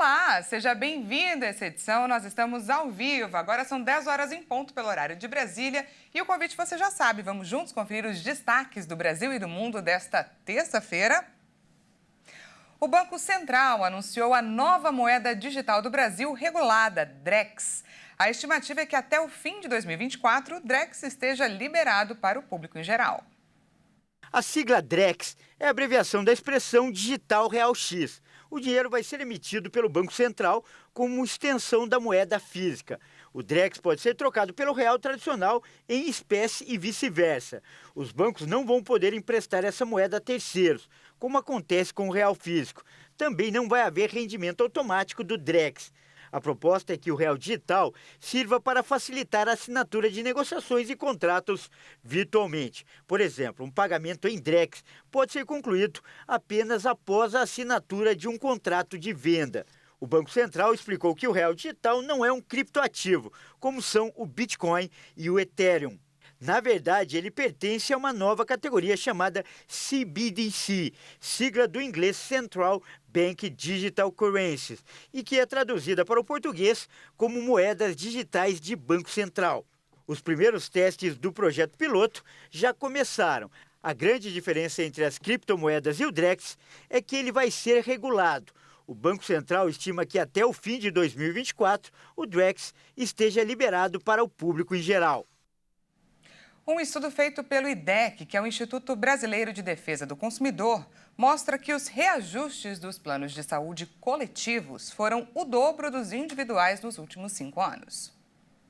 Olá, seja bem-vindo a essa edição. Nós estamos ao vivo. Agora são 10 horas em ponto pelo horário de Brasília. E o convite você já sabe. Vamos juntos conferir os destaques do Brasil e do mundo desta terça-feira. O Banco Central anunciou a nova moeda digital do Brasil regulada, DREX. A estimativa é que até o fim de 2024, o DREX esteja liberado para o público em geral. A sigla DREX é a abreviação da expressão digital real X. O dinheiro vai ser emitido pelo Banco Central como extensão da moeda física. O DREX pode ser trocado pelo real tradicional em espécie e vice-versa. Os bancos não vão poder emprestar essa moeda a terceiros, como acontece com o real físico. Também não vai haver rendimento automático do DREX. A proposta é que o real digital sirva para facilitar a assinatura de negociações e contratos virtualmente. Por exemplo, um pagamento em DREX pode ser concluído apenas após a assinatura de um contrato de venda. O Banco Central explicou que o real digital não é um criptoativo, como são o Bitcoin e o Ethereum. Na verdade, ele pertence a uma nova categoria chamada CBDC, sigla do inglês Central Bank Digital Currencies, e que é traduzida para o português como moedas digitais de Banco Central. Os primeiros testes do projeto piloto já começaram. A grande diferença entre as criptomoedas e o DREX é que ele vai ser regulado. O Banco Central estima que até o fim de 2024, o DREX esteja liberado para o público em geral. Um estudo feito pelo IDEC, que é o Instituto Brasileiro de Defesa do Consumidor, mostra que os reajustes dos planos de saúde coletivos foram o dobro dos individuais nos últimos 5 anos.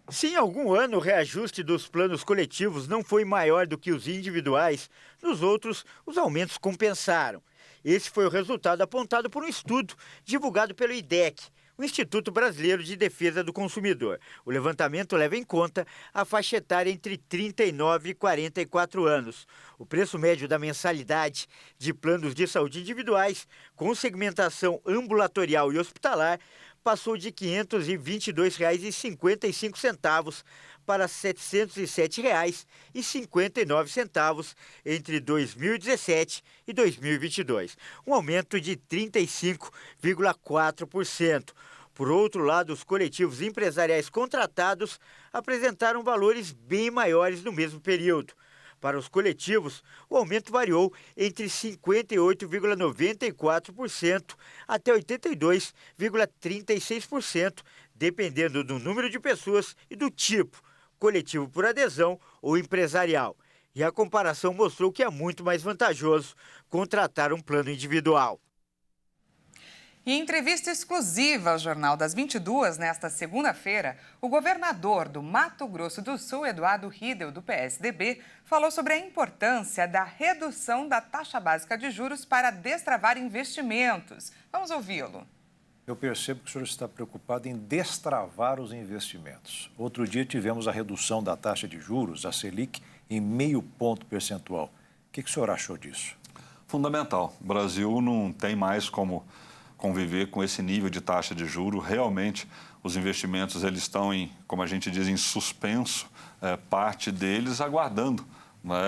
Se em algum ano o reajuste dos planos coletivos não foi maior do que os individuais, nos outros os aumentos compensaram. Esse foi o resultado apontado por um estudo divulgado pelo IDEC, o Instituto Brasileiro de Defesa do Consumidor. O levantamento leva em conta a faixa etária entre 39 e 44 anos. O preço médio da mensalidade de planos de saúde individuais, com segmentação ambulatorial e hospitalar, passou de R$ 522,55 para R$ 707,59 entre 2017 e 2022, um aumento de 35,4%. Por outro lado, os coletivos empresariais contratados apresentaram valores bem maiores no mesmo período. Para os coletivos, o aumento variou entre 58,94% até 82,36%, dependendo do número de pessoas e do tipo, coletivo por adesão ou empresarial. E a comparação mostrou que é muito mais vantajoso contratar um plano individual. E em entrevista exclusiva ao Jornal das 22, nesta segunda-feira, o governador do Mato Grosso do Sul, Eduardo Riedel, do PSDB, falou sobre a importância da redução da taxa básica de juros para destravar investimentos. Vamos ouvi-lo. Eu percebo que o senhor está preocupado em destravar os investimentos. Outro dia tivemos a redução da taxa de juros, a Selic, em 0,5 ponto percentual. O que o senhor achou disso? Fundamental. O Brasil não tem mais como conviver com esse nível de taxa de juros. Realmente, os investimentos eles estão em, como a gente diz, em suspenso, parte deles aguardando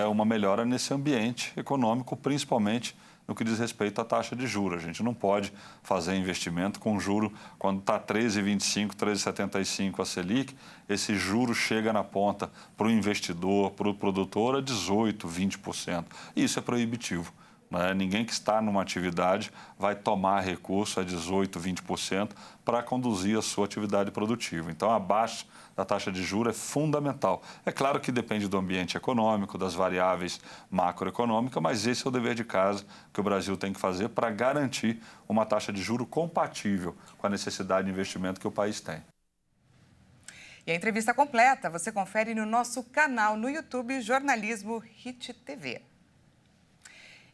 uma melhora nesse ambiente econômico, principalmente no que diz respeito à taxa de juros. A gente não pode fazer investimento com juro quando está 13,25, 13,75 a Selic, esse juro chega na ponta para o investidor, para o produtor a 18%, 20%. Isso é proibitivo. Ninguém que está numa atividade vai tomar recurso a 18%, 20% para conduzir a sua atividade produtiva. Então, a baixa da taxa de juros é fundamental. É claro que depende do ambiente econômico, das variáveis macroeconômicas, mas esse é o dever de casa que o Brasil tem que fazer para garantir uma taxa de juros compatível com a necessidade de investimento que o país tem. E a entrevista completa você confere no nosso canal no YouTube Jornalismo Hit TV.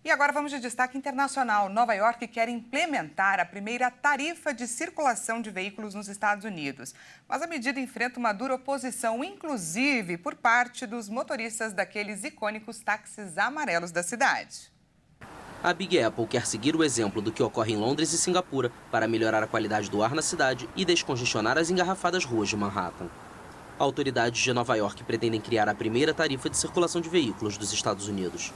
E agora vamos de destaque internacional. Nova York quer implementar a primeira tarifa de circulação de veículos nos Estados Unidos. Mas a medida enfrenta uma dura oposição, inclusive por parte dos motoristas daqueles icônicos táxis amarelos da cidade. A Big Apple quer seguir o exemplo do que ocorre em Londres e Singapura para melhorar a qualidade do ar na cidade e descongestionar as engarrafadas ruas de Manhattan. Autoridades de Nova York pretendem criar a primeira tarifa de circulação de veículos dos Estados Unidos.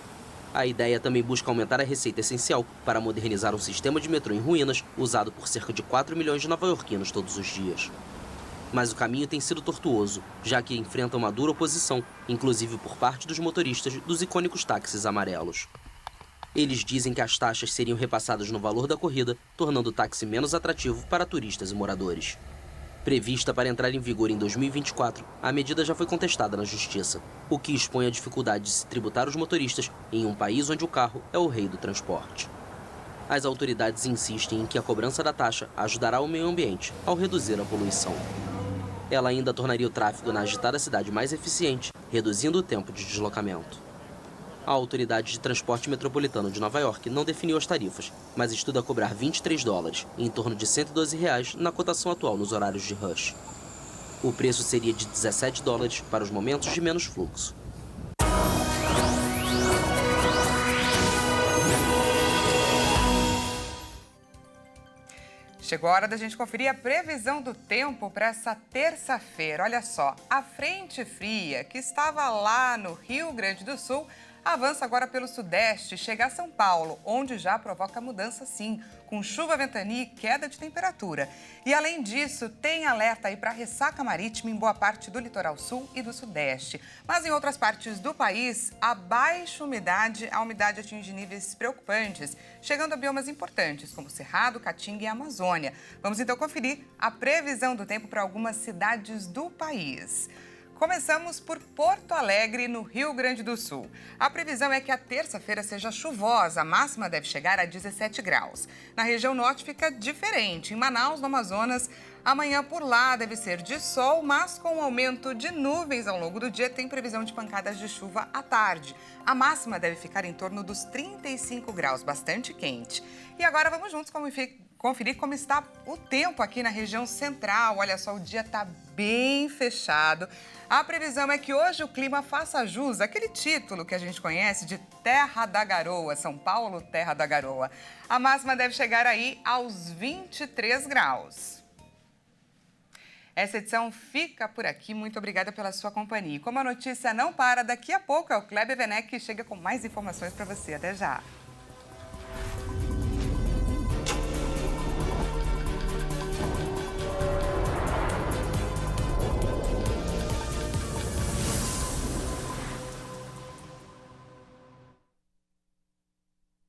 A ideia também busca aumentar a receita essencial para modernizar um sistema de metrô em ruínas, usado por cerca de 4 milhões de nova-iorquinos todos os dias. Mas o caminho tem sido tortuoso, já que enfrenta uma dura oposição, inclusive por parte dos motoristas dos icônicos táxis amarelos. Eles dizem que as taxas seriam repassadas no valor da corrida, tornando o táxi menos atrativo para turistas e moradores. Prevista para entrar em vigor em 2024, a medida já foi contestada na Justiça, o que expõe a dificuldade de se tributar os motoristas em um país onde o carro é o rei do transporte. As autoridades insistem em que a cobrança da taxa ajudará o meio ambiente ao reduzir a poluição. Ela ainda tornaria o tráfego na agitada cidade mais eficiente, reduzindo o tempo de deslocamento. A Autoridade de Transporte Metropolitano de Nova York não definiu as tarifas, mas estuda cobrar $23, em torno de R$112 na cotação atual nos horários de rush. O preço seria de $17 para os momentos de menos fluxo. Chegou a hora da gente conferir a previsão do tempo para essa terça-feira. Olha só, a frente fria que estava lá no Rio Grande do Sul avança agora pelo sudeste, chega a São Paulo, onde já provoca mudança sim, com chuva, ventania e queda de temperatura. E além disso, tem alerta aí para ressaca marítima em boa parte do litoral sul e do sudeste. Mas em outras partes do país, a baixa umidade, a umidade atinge níveis preocupantes, chegando a biomas importantes, como Cerrado, Caatinga e Amazônia. Vamos então conferir a previsão do tempo para algumas cidades do país. Começamos por Porto Alegre, no Rio Grande do Sul. A previsão é que a terça-feira seja chuvosa, a máxima deve chegar a 17 graus. Na região norte fica diferente. Em Manaus, no Amazonas, amanhã por lá deve ser de sol, mas com um aumento de nuvens ao longo do dia, tem previsão de pancadas de chuva à tarde. A máxima deve ficar em torno dos 35 graus, bastante quente. E agora vamos juntos conferir como está o tempo aqui na região central. Olha só, o dia está bem fechado. A previsão é que hoje o clima faça jus àquele título que a gente conhece de Terra da Garoa, São Paulo, Terra da Garoa. A máxima deve chegar aí aos 23 graus. Essa edição fica por aqui. Muito obrigada pela sua companhia. E como a notícia não para, daqui a pouco é o Kleber Werneck que chega com mais informações para você. Até já!